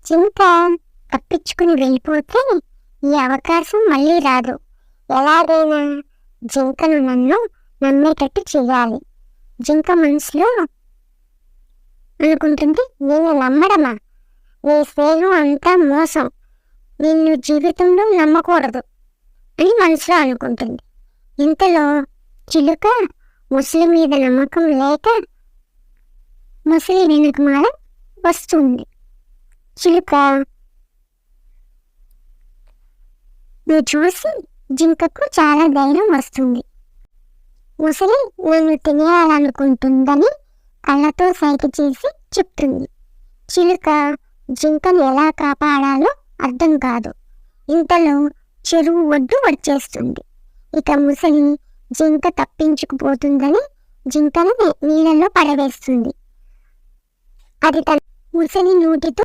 జింక తప్పించుకుని వెళ్ళిపోతే ఈ అవకాశం మళ్ళీ రాదు. ఎలాగైనా జింకను నన్ను నమ్మేటట్టు చేయాలి. జింక మనసులో అనుకుంటుంది, నేను నమ్మడమా? నీ స్నేహం అంతా మోసం, నిన్ను జీవితంలో నమ్మకూడదు అని మనసులో అనుకుంటుంది. ఇంతలో చిలుక ముసలి మీద నమ్మకం లేక ముసలి వెనుకమాల వస్తుంది. చిలుక చూసి జింకకు చాలా ధైర్యం వస్తుంది. ముసలి నన్ను తినేయాలనుకుంటుందని కళ్ళతో సైగ చేసి చెప్తుంది. చిలుక జింకను ఎలా కాపాడాలో అర్థం కాదు. ఇంతలో చెరువు ఒడ్డు వచ్చేస్తుంది. ఇక ముసలి జింక తప్పించుకుపోతుందని జింకను నీళ్ళలో పడవేస్తుంది. అది తన ముసలి నోటితో